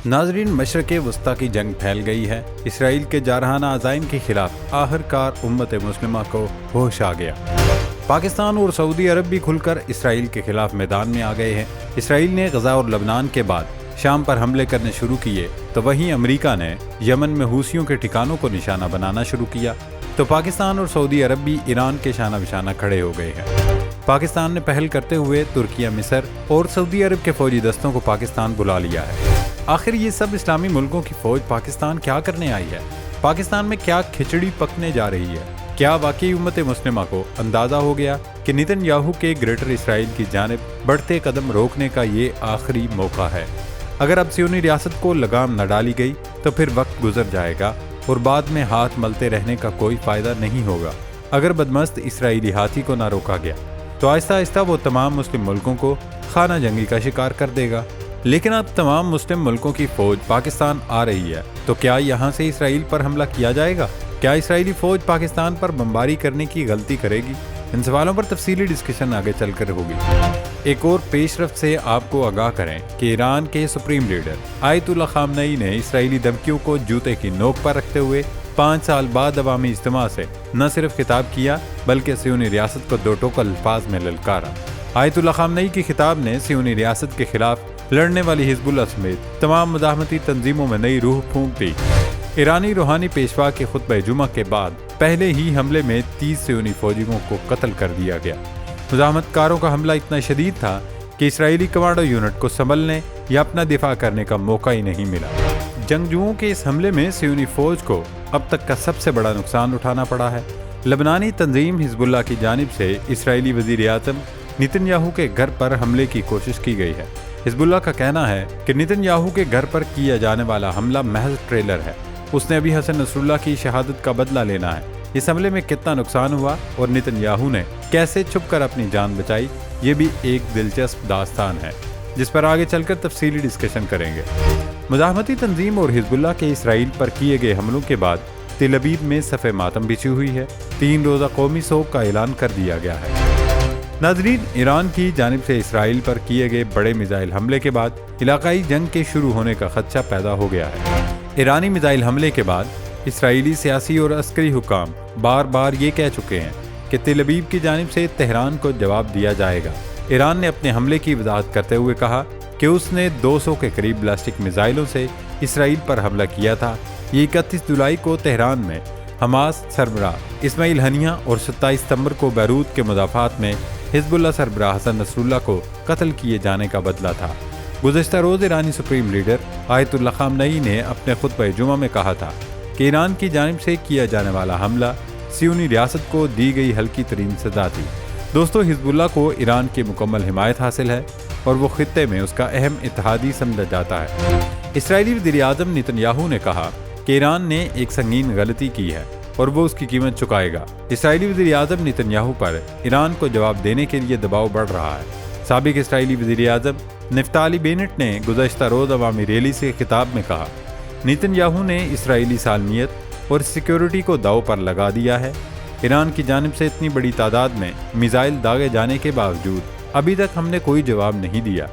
ناظرین، مشرق وسطیٰ کی جنگ پھیل گئی ہے۔ اسرائیل کے جارحانہ عزائم کے خلاف آخرکار امت مسلمہ کو ہوش آ گیا۔ پاکستان اور سعودی عرب بھی کھل کر اسرائیل کے خلاف میدان میں آ گئے ہیں۔ اسرائیل نے غزہ اور لبنان کے بعد شام پر حملے کرنے شروع کیے تو وہیں امریکہ نے یمن میں حوثیوں کے ٹھکانوں کو نشانہ بنانا شروع کیا تو پاکستان اور سعودی عرب بھی ایران کے شانہ بشانہ کھڑے ہو گئے ہیں۔ پاکستان نے پہل کرتے ہوئے ترکیہ، مصر اور سعودی عرب کے فوجی دستوں کو پاکستان بلا لیا ہے۔ آخر یہ سب اسلامی ملکوں کی فوج پاکستان کیا کرنے آئی ہے؟ پاکستان میں کیا کھچڑی پکنے جا رہی ہے؟ کیا واقعی امت مسلمہ کو اندازہ ہو گیا کہ نیتن یاہو کے گریٹر اسرائیل کی جانب بڑھتے قدم روکنے کا یہ آخری موقع ہے؟ اگر اب صہیونی ریاست کو لگام نہ ڈالی گئی تو پھر وقت گزر جائے گا اور بعد میں ہاتھ ملتے رہنے کا کوئی فائدہ نہیں ہوگا۔ اگر بدمست اسرائیلی ہاتھی کو نہ روکا گیا تو آہستہ آہستہ وہ تمام مسلم ملکوں کو خانہ جنگی کا شکار کر دے گا۔ لیکن اب تمام مسلم ملکوں کی فوج پاکستان آ رہی ہے تو کیا یہاں سے اسرائیل پر حملہ کیا جائے گا؟ کیا اسرائیلی فوج پاکستان پر بمباری کرنے کی غلطی کرے گی؟ ان سوالوں پر تفصیلی ڈسکشن آگے چل کر ہوگی۔ ایک اور پیش رفت سے آپ کو آگاہ کریں کہ ایران کے سپریم لیڈر آیت اللہ خامنئی نے اسرائیلی دھمکیوں کو جوتے کی نوک پر رکھتے ہوئے 5 سال بعد عوامی اجتماع سے نہ صرف خطاب کیا بلکہ صہیونی ریاست کو دو ٹوک الفاظ میں للکارا۔ آیت اللہ خامنئی کی خطاب نے صہیونی ریاست کے خلاف لڑنے والی حزب اللہ سمیت تمام مزاحمتی تنظیموں میں نئی روح پھونک دی۔ ایرانی روحانی پیشوا کے خطبہ جمعہ کے بعد پہلے ہی حملے میں 30 صہیونی فوجیوں کو قتل کر دیا گیا۔ مزاحمت کاروں کا حملہ اتنا شدید تھا کہ اسرائیلی کمانڈو یونٹ کو سنبھلنے یا اپنا دفاع کرنے کا موقع ہی نہیں ملا۔ جنگجوؤں کے اس حملے میں صہیونی فوج کو اب تک کا سب سے بڑا نقصان اٹھانا پڑا ہے۔ لبنانی تنظیم حزب اللہ کی جانب سے اسرائیلی وزیر اعظم نیتن یاہو کے گھر پر حملے کی کوشش کی گئی ہے۔ حزب اللہ کا کہنا ہے کہ نیتن یاہو کے گھر پر کیا جانے والا حملہ محض ٹریلر ہے۔ اس نے ابھی حسن نصر اللہ کی شہادت کا بدلہ لینا ہے۔ اس حملے میں کتنا نقصان ہوا اور نیتن یاہو نے کیسے چھپ کر اپنی جان بچائی، یہ بھی ایک دلچسپ داستان ہے جس پر آگے چل کر تفصیلی ڈسکشن کریں گے۔ مزاحمتی تنظیم اور حزب اللہ کے اسرائیل پر کیے گئے حملوں کے بعد تل ابیب میں صف ماتم بچھی ہوئی ہے۔ 3 روزہ قومی سوگ کا اعلان کر دیا گیا ہے۔ ناظرین، ایران کی جانب سے اسرائیل پر کیے گئے بڑے میزائل حملے کے بعد علاقائی جنگ کے شروع ہونے کا خدشہ پیدا ہو گیا ہے۔ ایرانی میزائل حملے کے بعد اسرائیلی سیاسی اور عسکری حکام بار بار یہ کہہ چکے ہیں کہ تل ابیب کی جانب سے تہران کو جواب دیا جائے گا۔ ایران نے اپنے حملے کی وضاحت کرتے ہوئے کہا کہ اس نے 200 کے قریب بلاسٹک میزائلوں سے اسرائیل پر حملہ کیا تھا۔ یہ 31 جولائی کو تہران میں حماس سربراہ اسماعیل ہنیہ اور 27 ستمبر کو بیروت کے مضافات میں حزب اللہ سربراہ حسن نصر اللہ کو قتل کیے جانے کا بدلہ تھا۔ گزشتہ روز ایرانی سپریم لیڈر آیت اللہ خامنئی نے اپنے خطبہ جمعہ میں کہا تھا کہ ایران کی جانب سے کیا جانے والا حملہ صہیونی ریاست کو دی گئی ہلکی ترین سزا تھی۔ دوستو، حزب اللہ کو ایران کی مکمل حمایت حاصل ہے اور وہ خطے میں اس کا اہم اتحادی سمجھا جاتا ہے۔ اسرائیلی وزیر اعظم نیتن یاہو نے کہا کہ ایران نے ایک سنگین غلطی کی ہے اور وہ اس کی قیمت چکائے گا۔ اسرائیلی وزیر اعظم نیتن یاہو پر ایران کو جواب دینے کے لیے دباؤ بڑھ رہا ہے۔ سابق اسرائیلی وزیر اعظم نفتالی بینٹ نے گزشتہ روز عوامی ریلی سے خطاب میں کہا، نیتن یاہو نے اسرائیلی سالمیت اور سیکیورٹی کو داؤ پر لگا دیا ہے۔ ایران کی جانب سے اتنی بڑی تعداد میں میزائل داغے جانے کے باوجود ابھی تک ہم نے کوئی جواب نہیں دیا۔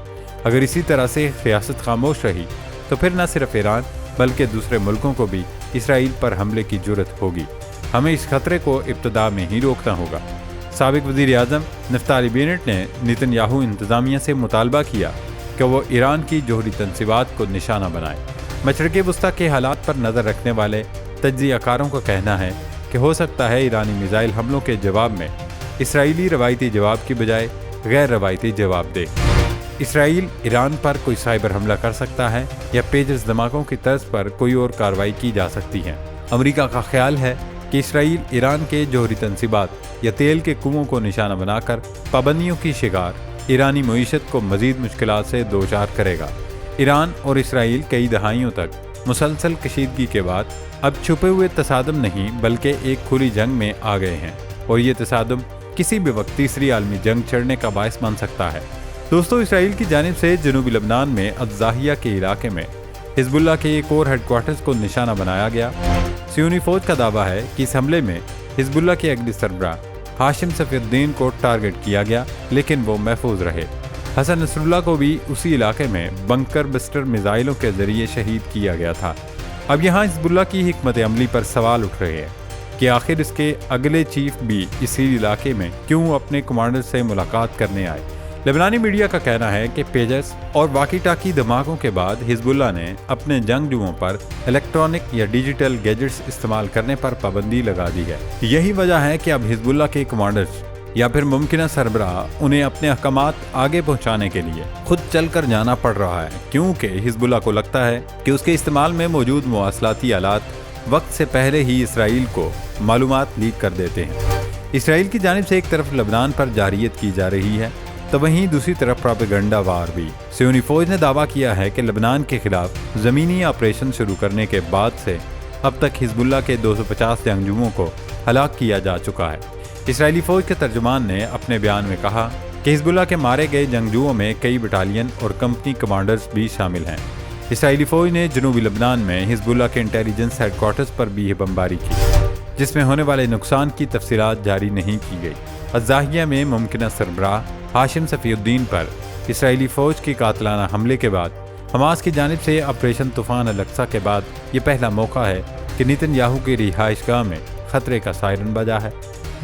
اگر اسی طرح سے ریاست خاموش رہی تو پھر نہ صرف ایران بلکہ دوسرے ملکوں کو بھی اسرائیل پر حملے کی جرت ہوگی۔ ہمیں اس خطرے کو ابتدا میں ہی روکنا ہوگا۔ سابق وزیر اعظم نفتالی بینٹ نے نیتن یاہو انتظامیہ سے مطالبہ کیا کہ وہ ایران کی جوہری تنصیبات کو نشانہ بنائے۔ مشرق وسطیٰ کے حالات پر نظر رکھنے والے تجزیہ کاروں کا کہنا ہے کہ ہو سکتا ہے ایرانی میزائل حملوں کے جواب میں اسرائیلی روایتی جواب کی بجائے غیر روایتی جواب دے۔ اسرائیل ایران پر کوئی سائبر حملہ کر سکتا ہے یا پیجز دھماکوں کی طرز پر کوئی اور کارروائی کی جا سکتی ہے۔ امریکہ کا خیال ہے کہ اسرائیل ایران کے جوہری تنصیبات یا تیل کے کنووں کو نشانہ بنا کر پابندیوں کی شکار ایرانی معیشت کو مزید مشکلات سے دوچار کرے گا۔ ایران اور اسرائیل کئی دہائیوں تک مسلسل کشیدگی کے بعد اب چھپے ہوئے تصادم نہیں بلکہ ایک کھلی جنگ میں آ گئے ہیں اور یہ تصادم کسی بھی وقت تیسری عالمی جنگ چھڑنے کا باعث بن سکتا ہے۔ دوستو، اسرائیل کی جانب سے جنوبی لبنان میں الزاہیہ کے علاقے میں حزب اللہ کے ایک اور ہیڈ کوارٹرز کو نشانہ بنایا گیا۔ صہیونی فوج کا دعویٰ ہے کہ اس حملے میں حزب اللہ کے اگلی سربراہ ہاشم صفی الدین کو ٹارگٹ کیا گیا لیکن وہ محفوظ رہے۔ حسن نصر اللہ کو بھی اسی علاقے میں بنکر بسٹر میزائلوں کے ذریعے شہید کیا گیا تھا۔ اب یہاں حزب اللہ کی حکمت عملی پر سوال اٹھ رہے ہیں کہ آخر اس کے اگلے چیف بھی اسی علاقے میں کیوں اپنے کمانڈر سے ملاقات کرنے آئے۔ لبنانی میڈیا کا کہنا ہے کہ پیجز اور واکی ٹاکی دھماکوں کے بعد حزب اللہ نے اپنے جنگجوؤں پر الیکٹرانک یا ڈیجیٹل گیجٹس استعمال کرنے پر پابندی لگا دی ہے۔ یہی وجہ ہے کہ اب حزب اللہ کے کمانڈرز یا پھر ممکنہ سربراہ انہیں اپنے احکامات آگے پہنچانے کے لیے خود چل کر جانا پڑ رہا ہے، کیونکہ حزب اللہ کو لگتا ہے کہ اس کے استعمال میں موجود مواصلاتی آلات وقت سے پہلے ہی اسرائیل کو معلومات لیک کر دیتے ہیں۔ اسرائیل کی جانب سے ایک طرف لبنان پر جارحیت کی جا رہی ہے تو وہیں دوسری طرف پروپیگنڈا وار بھی۔ صہیونی فوج نے دعویٰ کیا ہے کہ لبنان کے خلاف زمینی آپریشن شروع کرنے کے بعد سے اب تک حزب اللہ کے 250 جنگجوؤں کو ہلاک کیا جا چکا ہے۔ اسرائیلی فوج کے ترجمان نے اپنے بیان میں کہا کہ حزب اللہ کے مارے گئے جنگجوؤں میں کئی بٹالین اور کمپنی کمانڈرز بھی شامل ہیں۔ اسرائیلی فوج نے جنوبی لبنان میں حزب اللہ کے انٹیلیجنس ہیڈ کوارٹرز پر بھی بمباری کی، جس میں ہونے والے نقصان کی تفصیلات جاری نہیں کی گئی۔ الزاہیہ میں ممکنہ سربراہ ہاشم صفی الدین پر اسرائیلی فوج کی قاتلانہ حملے کے بعد حماس کی جانب سے آپریشن طوفان الاقصی کے بعد یہ پہلا موقع ہے کہ نیتن یاہو کی رہائش گاہ میں خطرے کا سائرن بجا ہے۔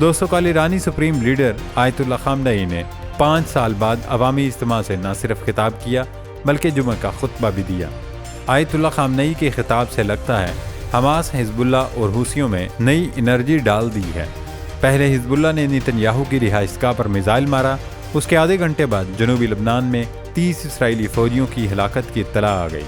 دوستوں، کل ایرانی سپریم لیڈر آیت اللہ خامنئی نے 5 سال بعد عوامی اجتماع سے نہ صرف خطاب کیا بلکہ جمعہ کا خطبہ بھی دیا۔ آیت اللہ خامنئی کے خطاب سے لگتا ہے حماس حزب اللہ اور حوثیوں میں نئی انرجی ڈال دی ہے۔ پہلے حزب اللہ نے نیتن یاہو کی رہائش گاہ پر میزائل مارا، اس کے آدھے گھنٹے بعد جنوبی لبنان میں 30 اسرائیلی فوجیوں کی ہلاکت کی اطلاع آ گئی۔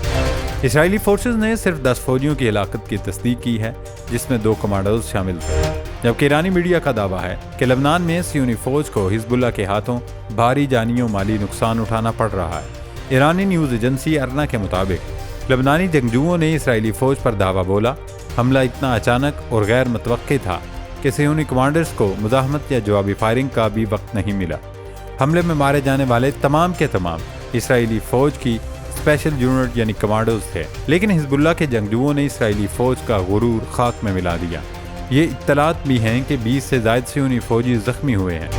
اسرائیلی فورسز نے صرف 10 فوجیوں کی ہلاکت کی تصدیق کی ہے، جس میں 2 کمانڈوز شامل تھے، جبکہ ایرانی میڈیا کا دعویٰ ہے کہ لبنان میں صہیونی فوج کو حزب اللہ کے ہاتھوں بھاری جانی و مالی نقصان اٹھانا پڑ رہا ہے۔ ایرانی نیوز ایجنسی ارنا کے مطابق لبنانی جنگجوؤں نے اسرائیلی فوج پر دعویٰ بولا، حملہ اتنا اچانک اور غیر متوقع تھا کہ صہیونی کمانڈرز کو مزاحمت یا جوابی فائرنگ کا بھی وقت نہیں ملا۔ حملے میں مارے جانے والے تمام کے تمام اسرائیلی فوج کی اسپیشل یونٹ یعنی کمانڈوز تھے، لیکن حزب اللہ کے جنگجوؤں نے اسرائیلی فوج کا غرور خاک میں ملا دیا۔ یہ اطلاعات بھی ہیں کہ 20 سے زائد صہیونی فوجی زخمی ہوئے ہیں،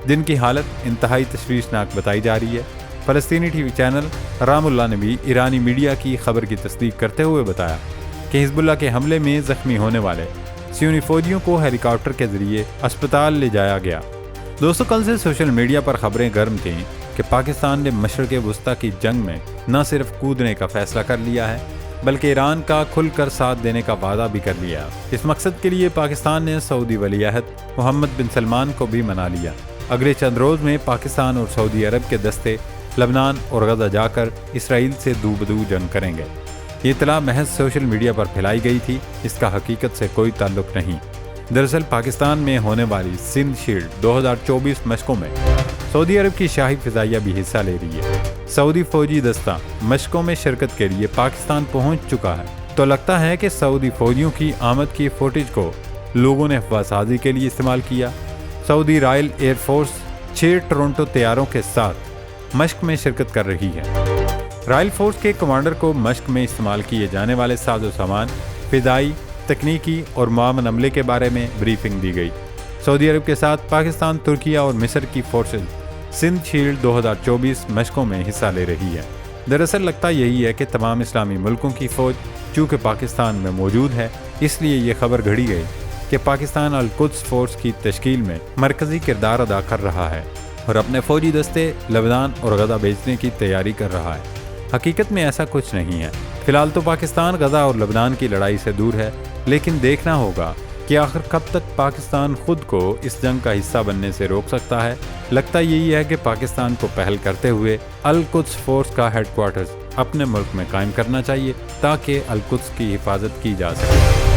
جن کی حالت انتہائی تشویشناک بتائی جا رہی ہے۔ فلسطینی ٹی وی چینل رام اللہ نے بھی ایرانی میڈیا کی خبر کی تصدیق کرتے ہوئے بتایا کہ حزب اللہ کے حملے میں زخمی ہونے والے صہیونی فوجیوں کو ہیلی کاپٹر کے ذریعے اسپتال لے جایا گیا۔ دوستو، کل سے سوشل میڈیا پر خبریں گرم تھیں کہ پاکستان نے مشرق وسطیٰ کی جنگ میں نہ صرف کودنے کا فیصلہ کر لیا ہے بلکہ ایران کا کھل کر ساتھ دینے کا وعدہ بھی کر لیا۔ اس مقصد کے لیے پاکستان نے سعودی ولی عہد محمد بن سلمان کو بھی منا لیا۔ اگلے چند روز میں پاکستان اور سعودی عرب کے دستے لبنان اور غزہ جا کر اسرائیل سے دو بدو جنگ کریں گے۔ یہ اطلاع محض سوشل میڈیا پر پھیلائی گئی تھی، اس کا حقیقت سے کوئی تعلق نہیں۔ دراصل پاکستان میں ہونے والی سندھ شیلڈ 2024 مشقوں میں سعودی عرب کی شاہی فضائیہ بھی حصہ لے رہی ہے۔ سعودی فوجی دستہ مشقوں میں شرکت کے لیے پاکستان پہنچ چکا ہے، تو لگتا ہے کہ سعودی فوجیوں کی آمد کی فوٹیج کو لوگوں نے افواہ سازی کے لیے استعمال کیا۔ سعودی رائل ایئر فورس 6 ٹورنٹو طیاروں کے ساتھ مشق میں شرکت کر رہی ہے۔ رائل فورس کے کمانڈر کو مشق میں استعمال کیے جانے والے ساز و سامان، فضائی، تکنیکی اور معاون عملے کے بارے میں بریفنگ دی گئی۔ سعودی عرب کے ساتھ پاکستان، ترکیہ اور مصر کی فورسز سندھ شیلڈ 2024 مشقوں میں حصہ لے رہی ہے۔ دراصل لگتا یہی ہے کہ تمام اسلامی ملکوں کی فوج چونکہ پاکستان میں موجود ہے، اس لیے یہ خبر گھڑی گئی کہ پاکستان القدس فورس کی تشکیل میں مرکزی کردار ادا کر رہا ہے اور اپنے فوجی دستے لبنان اور غزہ بھیجنے کی تیاری کر رہا ہے۔ حقیقت میں ایسا کچھ نہیں ہے۔ فی الحال تو پاکستان غزہ اور لبنان کی لڑائی سے دور ہے، لیکن دیکھنا ہوگا کہ آخر کب تک پاکستان خود کو اس جنگ کا حصہ بننے سے روک سکتا ہے۔ لگتا یہی ہے کہ پاکستان کو پہل کرتے ہوئے القدس فورس کا ہیڈ کوارٹرز اپنے ملک میں قائم کرنا چاہیے تاکہ القدس کی حفاظت کی جا سکے۔